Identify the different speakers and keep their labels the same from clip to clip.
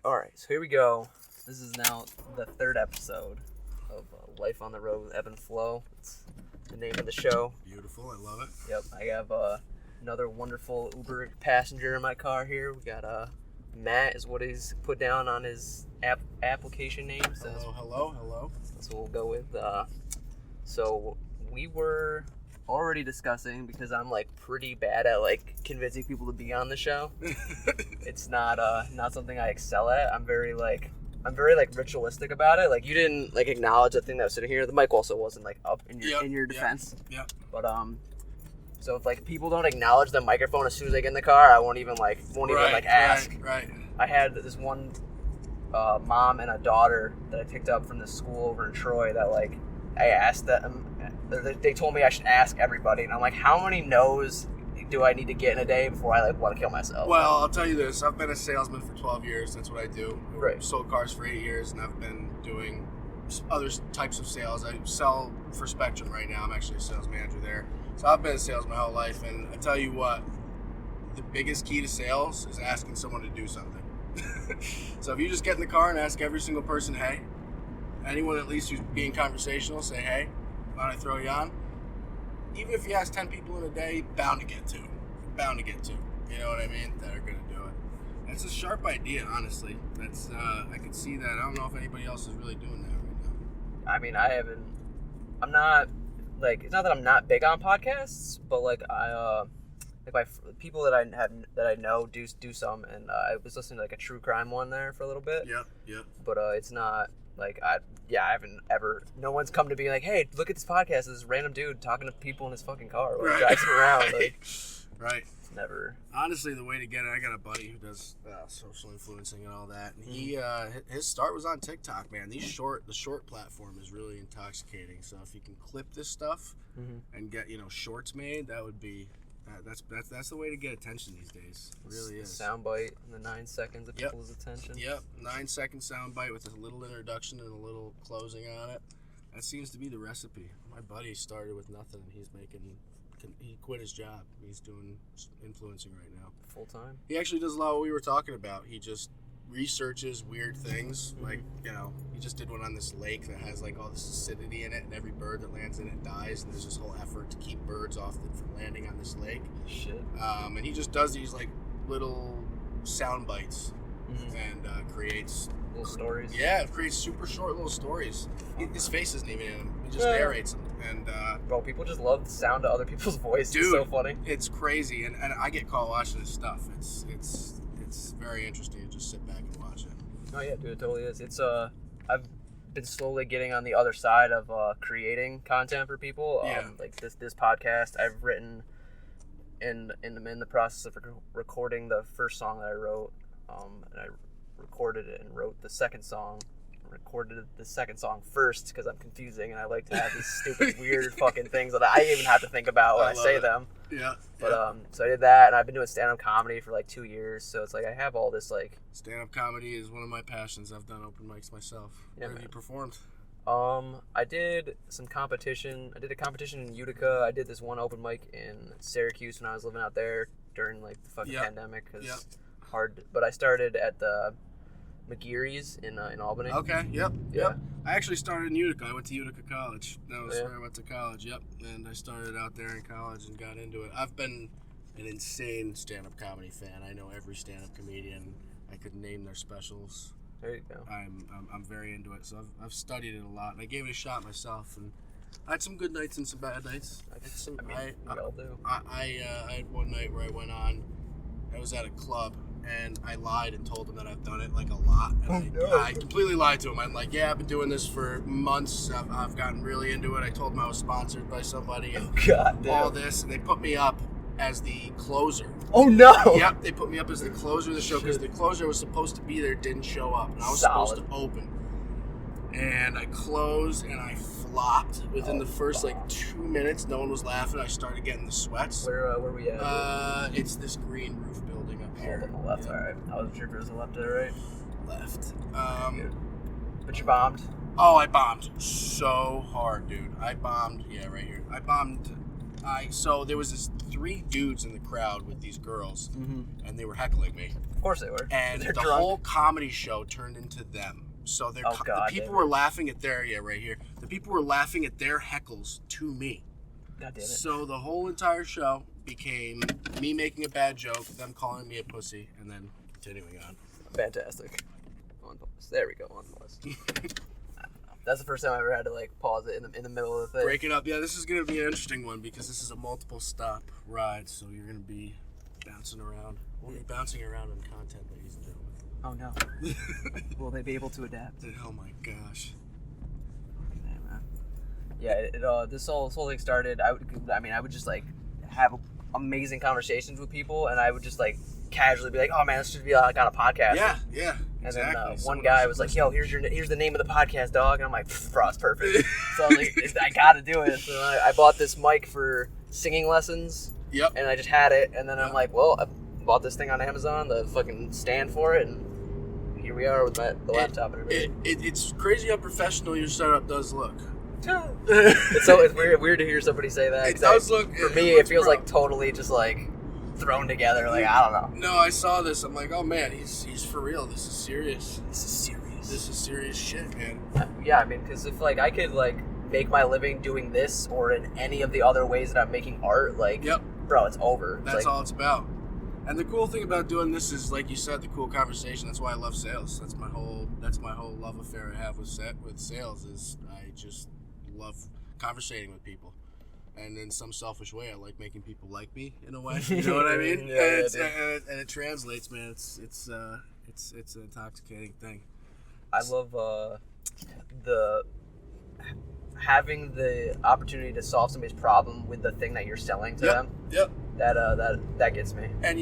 Speaker 1: Alright, so here we go. This is now the third episode of Life on the Road with Ebb and Flow. It's the name of the show.
Speaker 2: Beautiful, I love it.
Speaker 1: Yep, I have another wonderful Uber passenger in my car here. We got Matt is what he's put down on his application name. So
Speaker 2: Hello.
Speaker 1: that's what we'll go with. So we were already discussing, because I'm like pretty bad at like convincing people to be on the show. It's not something I excel at. I'm very ritualistic about it. Like, you didn't like acknowledge the thing that was sitting here. The mic also wasn't like up in your defense.
Speaker 2: Yeah.
Speaker 1: But so if like people don't acknowledge the microphone as soon as they get in the car, I won't even ask.
Speaker 2: Right.
Speaker 1: I had this one mom and a daughter that I picked up from this school over in Troy that like I asked them. They told me I should ask everybody, and I'm like, how many no's do I need to get in a day before I like want to kill myself?
Speaker 2: Well, I'll tell you this. I've been a salesman for 12 years. That's what I do.
Speaker 1: Right.
Speaker 2: Sold cars for 8 years, and I've been doing other types of sales. I sell for Spectrum right now. I'm actually a sales manager there. So I've been a salesman my whole life, and I tell you what, the biggest key to sales is asking someone to do something. So if you just get in the car and ask every single person, hey, anyone at least who's being conversational, say, hey, why don't I throw you on? Even if you ask 10 people in a day, bound to get two. You know what I mean? That are going to do it. That's a sharp idea, honestly. That's I could see that. I don't know if anybody else is really doing that right now.
Speaker 1: I mean, I'm not, like, it's not that I'm not big on podcasts, but like my people that I know do some, and I was listening to like a true crime one there for a little bit.
Speaker 2: Yep.
Speaker 1: But it's not like I haven't ever. No one's come to be like, hey, look at this podcast. This random dude talking to people in his fucking car while he drives around. Like,
Speaker 2: right.
Speaker 1: It's never.
Speaker 2: Honestly, the way to get it, I got a buddy who does social influencing and all that, and he his start was on TikTok. Man, the short platform is really intoxicating. So if you can clip this stuff and get shorts made, that would be. That's the way to get attention these days. It really is.
Speaker 1: Soundbite in the 9 seconds of people's attention.
Speaker 2: Yep, 9-second soundbite with a little introduction and a little closing on it. That seems to be the recipe. My buddy started with nothing. He quit his job. He's doing influencing right now.
Speaker 1: Full time?
Speaker 2: He actually does a lot of what we were talking about. He just researches weird things. Like, he just did one on this lake that has like all this acidity in it, and every bird that lands in it dies, and there's this whole effort to keep birds from landing on this lake.
Speaker 1: Shit.
Speaker 2: And he just does these like little sound bites and creates
Speaker 1: little stories.
Speaker 2: Yeah, it creates super short little stories. His face isn't even in them. He just narrates them. And
Speaker 1: bro, people just love the sound of other people's voice.
Speaker 2: Dude,
Speaker 1: it's so funny.
Speaker 2: It's crazy, and I get caught watching his stuff. It's very interesting to just sit back and watch it.
Speaker 1: Oh yeah, dude, it totally is. It's I've been slowly getting on the other side of creating content for people. Like this podcast, I've written in the process of recording the first song that I wrote, and I recorded it and wrote the second song. Recorded the second song first because I'm confusing and I like to have these stupid weird fucking things that I even have to think about when I say them.
Speaker 2: Yeah.
Speaker 1: But so I did that, and I've been doing stand-up comedy for like 2 years, so it's like I have all this like.
Speaker 2: Stand-up comedy is one of my passions. I've done open mics myself.
Speaker 1: Yeah,
Speaker 2: Where have you performed?
Speaker 1: I did some competition. I did a competition in Utica. I did this one open mic in Syracuse when I was living out there during like the fucking pandemic. Cause hard. But I started at the McGeary's in Albany.
Speaker 2: Okay. Yep.
Speaker 1: Yeah.
Speaker 2: I actually started in Utica. I went to Utica College. That was where I went to college. Yep. And I started out there in college and got into it. I've been an insane stand-up comedy fan. I know every stand-up comedian. I could name their specials.
Speaker 1: There you go.
Speaker 2: I'm very into it. So I've studied it a lot. And I gave it a shot myself, and I had some good nights and some bad nights.
Speaker 1: We all do.
Speaker 2: I had one night where I went on. I was at a club. And I lied and told him that I've done it like a lot. And I completely lied to him. I'm like, yeah, I've been doing this for months. I've gotten really into it. I told him I was sponsored by somebody and all this. And they put me up as the closer.
Speaker 1: Oh, no.
Speaker 2: Yep, they put me up as the closer of the show because the closer was supposed to be there, didn't show up. And I was supposed to open. And I closed and I flopped within the first like 2 minutes. No one was laughing. I started getting the sweats.
Speaker 1: Where were we at?
Speaker 2: It's this green roof building up here.
Speaker 1: On the left, alright. I wasn't sure if it was the left or the right.
Speaker 2: Left.
Speaker 1: But you bombed?
Speaker 2: Oh, I bombed so hard, dude. I bombed. Yeah, right here. I bombed. So there was this 3 dudes in the crowd with these girls, and they were heckling me.
Speaker 1: Of course they were.
Speaker 2: And
Speaker 1: They're
Speaker 2: the
Speaker 1: drunk.
Speaker 2: whole comedy show turned into them. So the people were laughing at their right here. The people were laughing at their heckles to me.
Speaker 1: God damn it.
Speaker 2: So the whole entire show became me making a bad joke, them calling me a pussy, and then continuing on.
Speaker 1: Fantastic. On pause. There we go. On pause. That's the first time I ever had to like pause it in the middle of the thing.
Speaker 2: Break it up. Yeah, this is gonna be an interesting one because this is a multiple stop ride, so you're gonna be bouncing around. We'll be bouncing around on content, ladies and gentlemen.
Speaker 1: Oh no. Will they be able to adapt?
Speaker 2: Oh my gosh.
Speaker 1: Yeah, this whole thing started. I would just like have amazing conversations with people, and I would just like casually be like, "Oh man, this should be like on a podcast."
Speaker 2: Yeah.
Speaker 1: And
Speaker 2: exactly.
Speaker 1: then one guy was like, "Yo, here's the name of the podcast, dog," and I'm like, "Bro, it's perfect." So I'm like, I gotta do it. So I bought this mic for singing lessons.
Speaker 2: Yep.
Speaker 1: And I just had it, and then I'm like, well, I bought this thing on Amazon, the fucking stand for it, and here we are with the laptop and everything.
Speaker 2: It's crazy how professional your setup does look.
Speaker 1: It's weird to hear somebody say that.
Speaker 2: It does look.
Speaker 1: For me, it feels like totally just like thrown together. Like I don't know.
Speaker 2: No, I saw this. I'm like, oh man, he's for real. This is serious.
Speaker 1: This is
Speaker 2: serious shit, man.
Speaker 1: Yeah, I mean, because if like I could like make my living doing this or in any of the other ways that I'm making art, like,
Speaker 2: yep,
Speaker 1: bro, it's over.
Speaker 2: That's all it's about. And the cool thing about doing this is, like you said, the cool conversation. That's why I love sales. That's my whole love affair I have with sales. Is I just love conversating with people, and in some selfish way, I like making people like me in a way. You know what I mean? And it translates, man. It's an intoxicating thing.
Speaker 1: I love having the opportunity to solve somebody's problem with the thing that you're selling to them.
Speaker 2: Yep.
Speaker 1: That gets me.
Speaker 2: And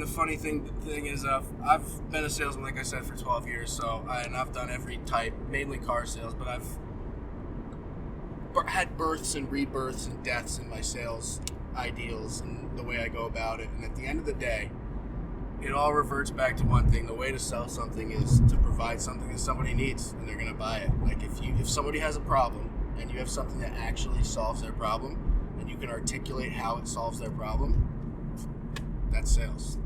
Speaker 2: the funny thing is, I've been a salesman, like I said, for 12 years. So I've done every type, mainly car sales, but I've had births and rebirths and deaths in my sales ideals and the way I go about it. And at the end of the day, it all reverts back to one thing. The way to sell something is to provide something that somebody needs, and they're gonna buy it. Like if somebody has a problem and you have something that actually solves their problem, and you can articulate how it solves their problem, that's sales.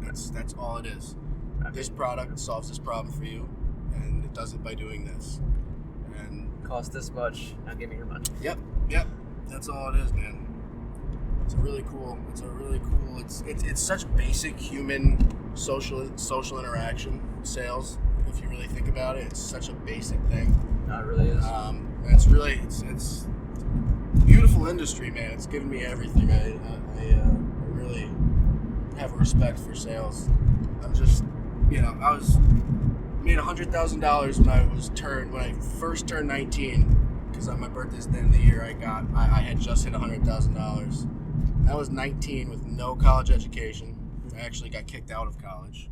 Speaker 2: That's all it is. This product solves this problem for you, and it does it by doing this. And
Speaker 1: cost this much, now give me your money.
Speaker 2: Yep. That's all it is, man. It's such basic human social interaction, sales. If you really think about it, it's such a basic thing.
Speaker 1: No, it really is.
Speaker 2: It's a beautiful industry, man. It's given me everything. I really have a respect for sales. I'm just, I made $100,000 when I first turned 19, because on my birthday's the end of the year. I had just hit $100,000. I was 19 with no college education. I actually got kicked out of college,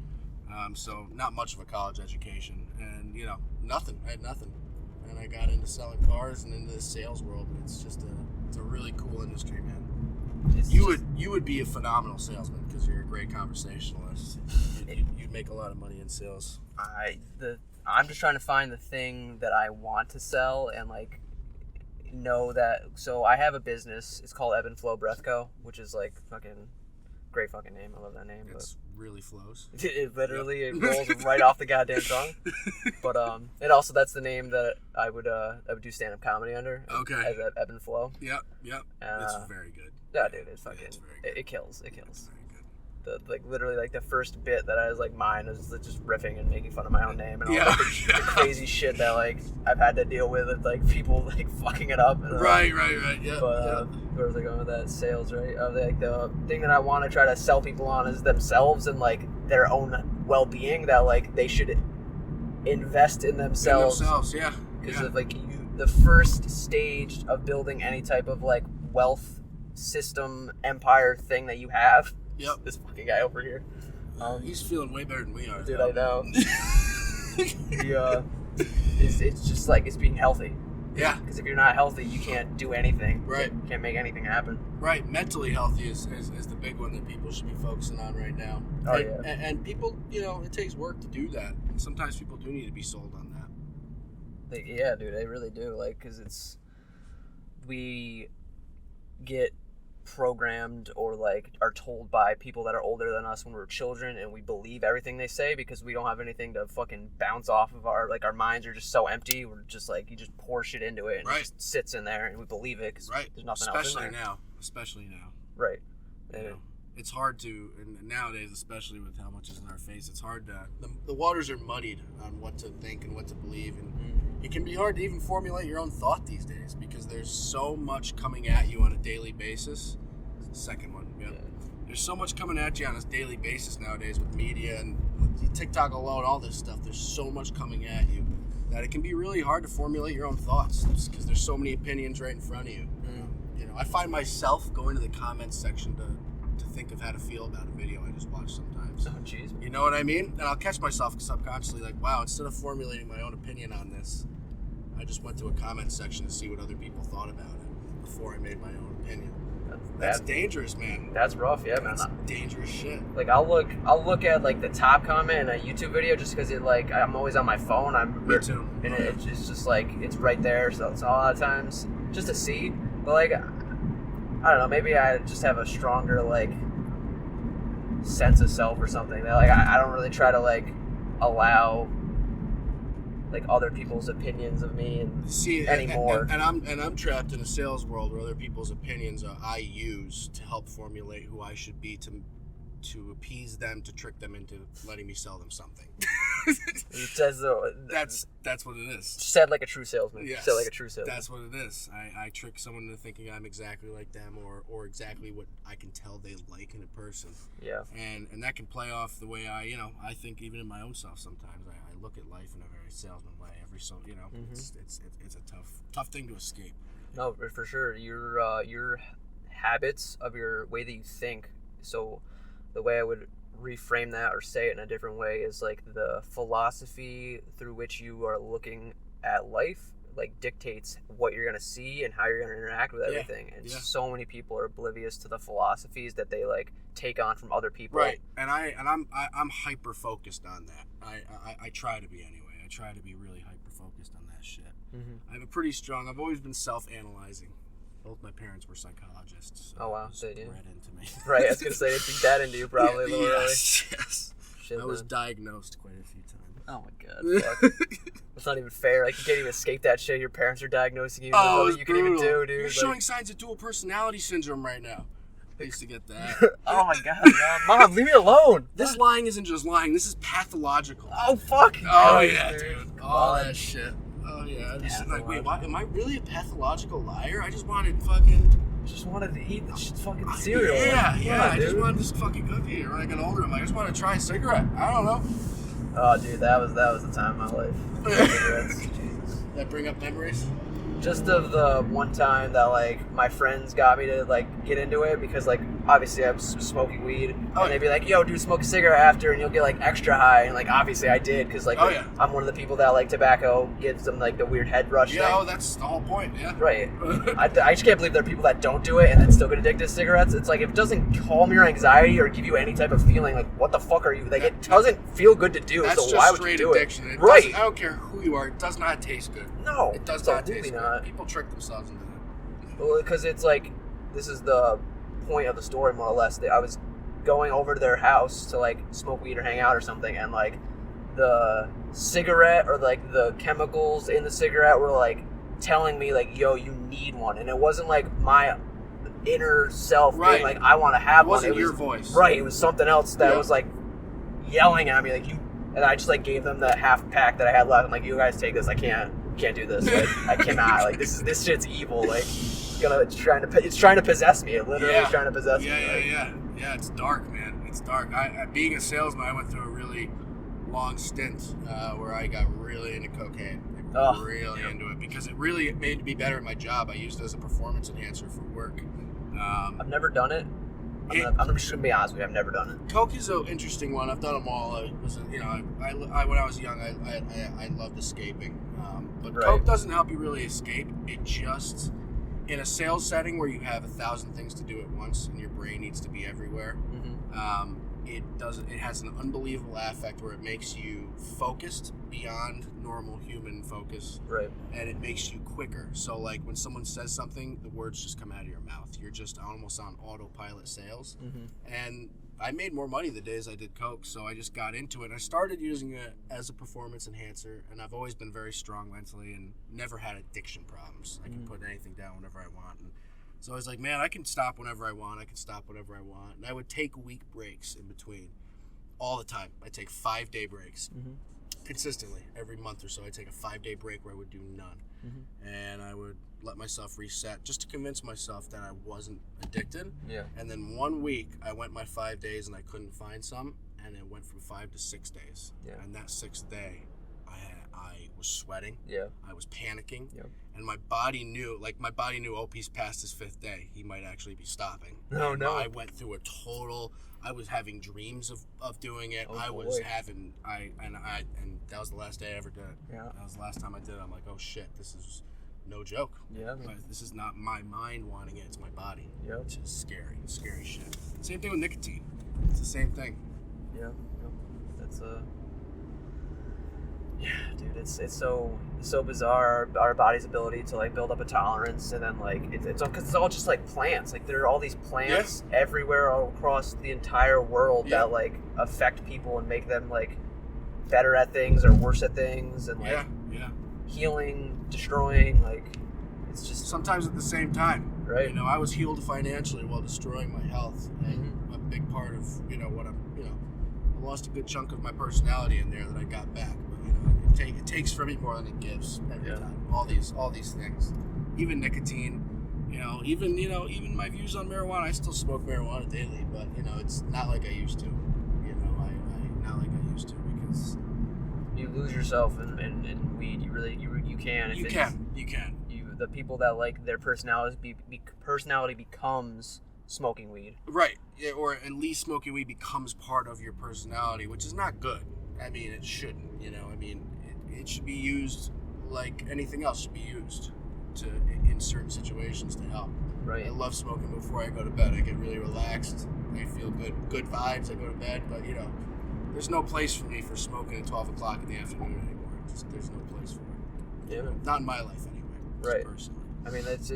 Speaker 2: so not much of a college education, and nothing. I had nothing, and I got into selling cars and into the sales world. And it's a really cool industry, man. You would be a phenomenal salesman because you're a great conversationalist. You'd make a lot of money in sales.
Speaker 1: I'm just trying to find the thing that I want to sell and like know that. So I have a business. It's called Ebb and Flow Breath Co., which is like fucking great fucking name. I love that name.
Speaker 2: It's really flows.
Speaker 1: It literally it rolls right off the goddamn tongue. But and also that's the name that I would do stand up comedy under.
Speaker 2: Okay.
Speaker 1: As Ebb and Flow.
Speaker 2: Yep. It's very good.
Speaker 1: Yeah, dude, it's fucking it kills. Literally the first bit that I was like mine is just riffing and making fun of my own name and all the crazy shit that like I've had to deal with like people like fucking it up. And,
Speaker 2: right. Yeah.
Speaker 1: But where was I going with that? Sales, right? Like the thing that I want to try to sell people on is themselves and like their own well-being. That like they should invest in themselves.
Speaker 2: Yeah.
Speaker 1: Because the first stage of building any type of like wealth system empire thing that you have.
Speaker 2: Yep.
Speaker 1: This fucking guy over here.
Speaker 2: He's feeling way better than we are.
Speaker 1: Dude, I know. It's just like it's being healthy.
Speaker 2: Yeah.
Speaker 1: Because if you're not healthy, you can't do anything.
Speaker 2: Right.
Speaker 1: You can't make anything happen.
Speaker 2: Right. Mentally healthy is the big one that people should be focusing on right now.
Speaker 1: Oh,
Speaker 2: and people, it takes work to do that. And sometimes people do need to be sold on that.
Speaker 1: Yeah, dude, they really do. Like, because we get programmed or like are told by people that are older than us when we were children, and we believe everything they say because we don't have anything to fucking bounce off of. Our minds are just so empty. We're just like, you just pour shit into it and it just sits in there and we believe it because there's nothing else in there.
Speaker 2: Especially now.
Speaker 1: Right.
Speaker 2: You know, it's hard to, and nowadays, especially with how much is in our face, it's hard to, the waters are muddied on what to think and what to believe, and it can be hard to even formulate your own thought these days because there's so much coming at you on a daily basis. Second one, yeah. There's so much coming at you on a daily basis nowadays with media and with TikTok alone, all this stuff. There's so much coming at you that it can be really hard to formulate your own thoughts because there's so many opinions right in front of you. You know, I find myself going to the comments section to think of how to feel about a video I just watched sometimes.
Speaker 1: Oh, jeez.
Speaker 2: You know what I mean? And I'll catch myself subconsciously like, wow, instead of formulating my own opinion on this, I just went to a comment section to see what other people thought about it before I made my own opinion. That's dangerous, man.
Speaker 1: That's rough, yeah, man.
Speaker 2: That's dangerous shit.
Speaker 1: Like, I'll look at like the top comment in a YouTube video just because it like I'm always on my phone.
Speaker 2: Me too.
Speaker 1: And it's just like it's right there. So it's a lot of times just to see. But like, I don't know. Maybe I just have a stronger like sense of self or something. That like I don't really try to like allow like other people's opinions of me anymore.
Speaker 2: And I'm trapped in a sales world where other people's opinions I use to help formulate who I should be to appease them, to trick them into letting me sell them something.
Speaker 1: It says
Speaker 2: that's what it is.
Speaker 1: Said like a true salesman.
Speaker 2: Yes,
Speaker 1: said like a true salesman.
Speaker 2: That's what it is. I trick someone into thinking I'm exactly like them or exactly what I can tell they like in a person.
Speaker 1: Yeah.
Speaker 2: And that can play off the way I think even in my own self sometimes. I look at life in a very salesman way. It's a tough thing to escape.
Speaker 1: No, for sure. Your habits of your way that you think. So the way I would reframe that or say it in a different way is like the philosophy through which you are looking at life like dictates what you're going to see and how you're going to interact with everything. And so many people are oblivious to the philosophies that they like take on from other people.
Speaker 2: Right. And I'm hyper focused on that. I try to be anyway. I try to be really hyper focused on that shit.
Speaker 1: Mm-hmm.
Speaker 2: I've always been self-analyzing. Both my parents were psychologists. So
Speaker 1: oh wow,
Speaker 2: they did. Bred into me.
Speaker 1: Right, I was gonna say they beat that into you probably a little early.
Speaker 2: Yes.
Speaker 1: Shit,
Speaker 2: I was diagnosed quite a few times.
Speaker 1: Oh my god, fuck. It's not even fair. Like you can't even escape that shit. Your parents are diagnosing you.
Speaker 2: Oh,
Speaker 1: you can even do, dude.
Speaker 2: You're showing signs of dual personality syndrome right now. I used to get that.
Speaker 1: Oh my god, Mom, leave me alone.
Speaker 2: This lying isn't just lying. This is pathological.
Speaker 1: Oh fuck.
Speaker 2: Oh yeah, dude. All that shit. Oh yeah. I'm just like, wait, am I really a pathological liar? I just wanted
Speaker 1: to eat the fucking cereal.
Speaker 2: Yeah. I just wanted this fucking cookie. When I got older, I'm like, I just want to try a cigarette. I don't know.
Speaker 1: Oh, dude, that was the time of my life.
Speaker 2: Jesus. That bring up memories?
Speaker 1: Just of the one time that like my friends got me to like get into it because like obviously I was smoking weed and they'd be like, yo dude, smoke a cigarette after and you'll get like extra high, and like obviously I did because like I'm one of the people that like tobacco gives them like the weird head rush thing.
Speaker 2: That's the whole point.
Speaker 1: Right. I just can't believe there are people that don't do it and then still get addicted to cigarettes. It's like if it doesn't calm your anxiety or give you any type of feeling, like what the fuck are you like? It doesn't feel good to do.
Speaker 2: That's
Speaker 1: so why would you do
Speaker 2: addiction.
Speaker 1: It? Right.
Speaker 2: I don't care who you are. It does not taste good.
Speaker 1: No,
Speaker 2: it does not taste good. People trick themselves into that.
Speaker 1: Well, because it's like, this is the point of the story, more or less. I was going over to their house to like smoke weed or hang out or something, and like the cigarette or like the chemicals in the cigarette were like telling me like, yo, you need one. And it wasn't like my inner self being like, I want to have one.
Speaker 2: It wasn't your voice.
Speaker 1: Right. It was something else that was like yelling at me like, you. And I just like gave them the half pack that I had left. I'm like, you guys take this. I can't do this. Like, I cannot. Like this shit's evil. Like it's trying to possess me. It literally is trying to possess me.
Speaker 2: Yeah. It's dark, man. It's dark. Being a salesman, I went through a really long stint where I got really into cocaine. Really into it because it really made me better at my job. I used it as a performance enhancer for work.
Speaker 1: I've never done it. I'm just gonna be honest with you. I've never done it.
Speaker 2: Coke is an interesting one. I've done them all. When I was young, I loved escaping. But Coke doesn't help you really escape. It just, in a sales setting where you have 1,000 things to do at once and your brain needs to be everywhere, it has an unbelievable affect where it makes you focused beyond normal human focus.
Speaker 1: Right.
Speaker 2: And it makes you quicker. So like when someone says something, the words just come out of your mouth. You're just almost on autopilot sales. And I made more money the days I did coke, so I just got into it. I started using it as a performance enhancer, and I've always been very strong mentally and never had addiction problems. I can put anything down whenever I want. And so I was like, man, I can stop whenever I want. I can stop whenever I want. And I would take week breaks in between all the time. I take 5-day breaks consistently. Every month or so, I take a 5-day break where I would do none. And I would let myself reset just to convince myself that I wasn't addicted.
Speaker 1: Yeah.
Speaker 2: And then 1 week, I went my 5 days and I couldn't find some. And it went from 5 to 6 days.
Speaker 1: Yeah.
Speaker 2: And that 6th day, I was sweating.
Speaker 1: Yeah.
Speaker 2: I was panicking.
Speaker 1: Yep.
Speaker 2: And my body knew, oh, he's past his 5th day. He might actually be stopping.
Speaker 1: No.
Speaker 2: I went through I was having dreams of doing it.
Speaker 1: Oh,
Speaker 2: I
Speaker 1: boy.
Speaker 2: was having, and that was the last day I ever did it.
Speaker 1: Yeah.
Speaker 2: That was the last time I did it. I'm like, oh shit, this is no joke.
Speaker 1: Yeah.
Speaker 2: This is not my mind wanting it, it's my body.
Speaker 1: Yep.
Speaker 2: Which is scary shit. Same thing with nicotine. It's the same thing.
Speaker 1: Yeah. That's yeah, dude, it's so bizarre, our body's ability to like build up a tolerance, and then like it's all, because it's all just like plants. Like there are all these plants everywhere all across the entire world that like affect people and make them like better at things or worse at things, and like healing, destroying, like it's just
Speaker 2: sometimes at the same time.
Speaker 1: Right.
Speaker 2: You know, I was healed financially while destroying my health, and a big part of what I'm I lost a good chunk of my personality in there that I got back. But it takes from me more than it gives every time. All these things, even nicotine. Even my views on marijuana. I still smoke marijuana daily, but it's not like I used to. Not like I used to, because
Speaker 1: you lose yourself in weed. You can.
Speaker 2: You can.
Speaker 1: The people that like their personality becomes smoking weed.
Speaker 2: Right. Yeah, or at least smoking weed becomes part of your personality, which is not good. I mean, it shouldn't. It should be used like anything else should be used in certain situations to help.
Speaker 1: Right.
Speaker 2: I love smoking before I go to bed. I get really relaxed. I feel good vibes. I go to bed, but there's no place for me for smoking at 12 o'clock in the afternoon anymore. There's no place for it.
Speaker 1: Yeah.
Speaker 2: Not in my life anyway.
Speaker 1: Right.
Speaker 2: Personally.
Speaker 1: I mean, it's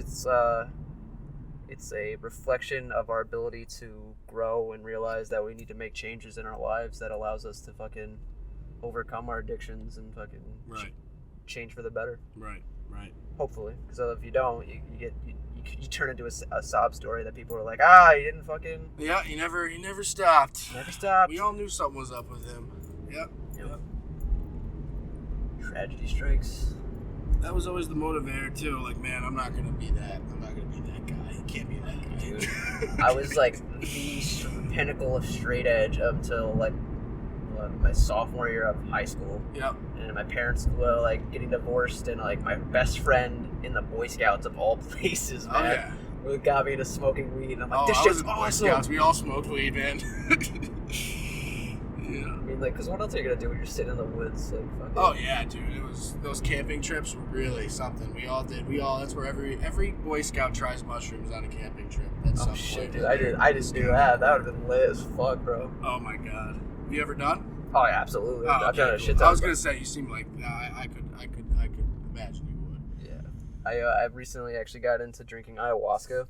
Speaker 1: a reflection of our ability to grow and realize that we need to make changes in our lives that allows us to fucking overcome our addictions and fucking change for the better.
Speaker 2: Right.
Speaker 1: Hopefully, because if you don't, you turn into a sob story that people are like, you didn't fucking.
Speaker 2: Yeah, he never stopped.
Speaker 1: Never stopped.
Speaker 2: We all knew something was up with him. Yep.
Speaker 1: Tragedy strikes.
Speaker 2: That was always the motivator too. Like, man, I'm not gonna be that guy. He can't be that guy.
Speaker 1: Dude, I was like the pinnacle of straight edge until like my sophomore year of high school.
Speaker 2: Yep.
Speaker 1: And my parents were like getting divorced, and like my best friend in the Boy Scouts of all places, man, got me into smoking weed. And I'm like, this shit's awesome. Boy Scouts.
Speaker 2: We all smoked weed, man.
Speaker 1: I mean, like, because what else are you gonna do when you're sitting in the woods? Like, fucking...
Speaker 2: Oh yeah, dude. It was those camping trips were really something. We all did. That's where every Boy Scout tries mushrooms on a camping trip. At some
Speaker 1: shit,
Speaker 2: point.
Speaker 1: Dude! I didn't do that. That would have been lit as fuck, bro.
Speaker 2: Oh my god. Have you ever done?
Speaker 1: Oh yeah, absolutely.
Speaker 2: I've
Speaker 1: done a shit ton.
Speaker 2: I was gonna say you seem like I could imagine you would.
Speaker 1: Yeah. I've recently actually got into drinking ayahuasca.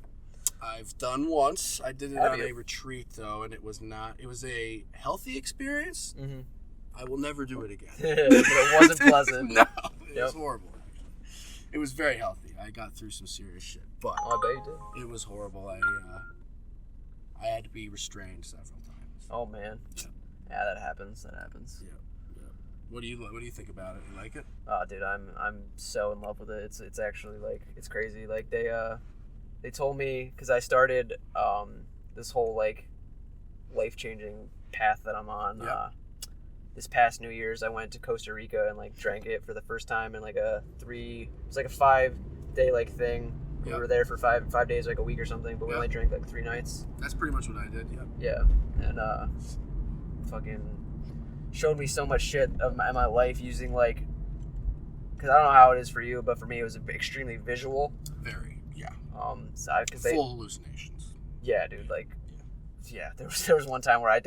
Speaker 2: I've done once. I did it on a retreat though, and it was a healthy experience.
Speaker 1: Mm-hmm.
Speaker 2: I will never do it again.
Speaker 1: But it wasn't pleasant.
Speaker 2: No, it was horrible. It was very healthy. I got through some serious shit, but
Speaker 1: I bet you did.
Speaker 2: It was horrible. I had to be restrained several times.
Speaker 1: Oh man. Yeah, that happens. Yeah.
Speaker 2: What do you think about it? You like it?
Speaker 1: Oh, dude, I'm so in love with it. It's actually like it's crazy. Like they told me, because I started this whole like life-changing path that I'm on.
Speaker 2: Yeah.
Speaker 1: This past New Year's, I went to Costa Rica and like drank it for the first time in like it was like a 5-day like thing. We were there for five days, like a week or something, but we only drank like 3 nights.
Speaker 2: That's pretty much what I did.
Speaker 1: Yeah, and fucking showed me so much shit of my life using like, because I don't know how it is for you, but for me it was extremely visual.
Speaker 2: Very, yeah.
Speaker 1: Full
Speaker 2: hallucinations.
Speaker 1: Yeah, dude, like Yeah, there was one time where I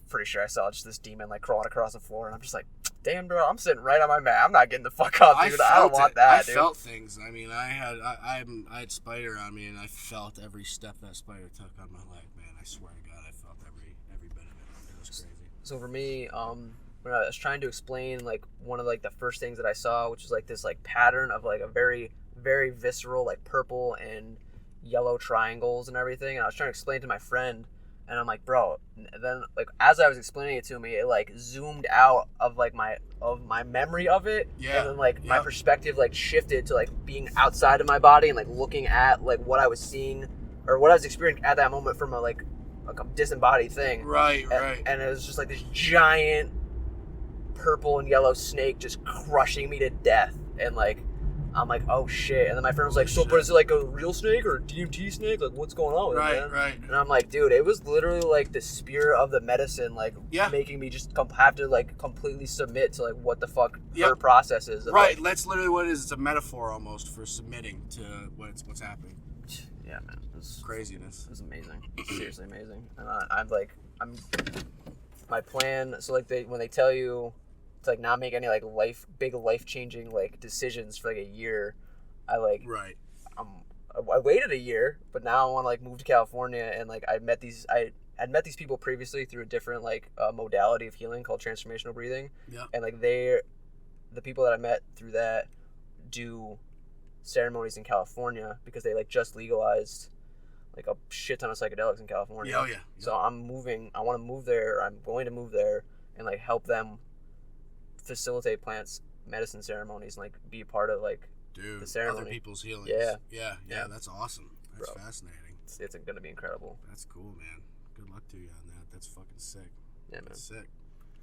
Speaker 1: pretty sure I saw just this demon like crawling across the floor, and I'm just like, damn, bro, I'm sitting right on my mat. I'm not getting the fuck up, dude. I don't want that, dude.
Speaker 2: I felt things. I mean, I had spider on me, and I felt every step that spider took on my leg, man. I swear to God, I felt every bit of it. It was crazy.
Speaker 1: So for me, when I was trying to explain like one of like the first things that I saw, which is like this like pattern of like a very, very visceral like purple and yellow triangles and everything, and I was trying to explain to my friend. And I'm like, bro. And then, like, as I was explaining it to me, it like zoomed out of like my memory of it.
Speaker 2: Yeah.
Speaker 1: And then like my perspective like shifted to like being outside of my body and like looking at like what I was seeing or what I was experiencing at that moment from a disembodied thing.
Speaker 2: Right.
Speaker 1: And it was just like this giant purple and yellow snake just crushing me to death. And like, I'm like, oh shit. And then my friend was like, but is it like a real snake or a DMT snake? Like, what's going on with it, man?
Speaker 2: Right.
Speaker 1: And I'm like, dude, it was literally like the spirit of the medicine, like making me just have to like completely submit to like what the fuck her process is.
Speaker 2: Right. That's literally what it is. It's a metaphor almost for submitting to what's happening.
Speaker 1: Yeah, man. It was
Speaker 2: craziness.
Speaker 1: It was amazing. It was seriously amazing. And I'm my plan. So like when they tell you to like not make any like big life changing like decisions for like a year, I waited a year, but now I want to like move to California, and like I'd met these people previously through a different like modality of healing called transformational breathing.
Speaker 2: Yeah.
Speaker 1: And like the people that I met through that do ceremonies in California because they like just legalized like a shit ton of psychedelics in California.
Speaker 2: Oh yeah.
Speaker 1: So I want to move there. I'm going to move there and like help them facilitate plants medicine ceremonies and like be a part of like the ceremony.
Speaker 2: Other people's healings. Yeah, that's awesome. That's fascinating.
Speaker 1: It's gonna be incredible.
Speaker 2: That's cool, man. Good luck to you on that. That's fucking sick.
Speaker 1: Yeah, man.
Speaker 2: That's sick.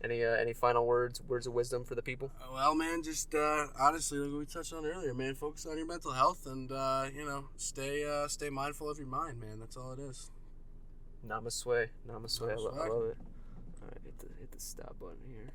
Speaker 1: Any final words of wisdom for the people?
Speaker 2: Well, man, just honestly, like we touched on earlier, man, focus on your mental health and stay mindful of your mind, man. That's all it is.
Speaker 1: Namaste. I love it. All right, hit the stop button here.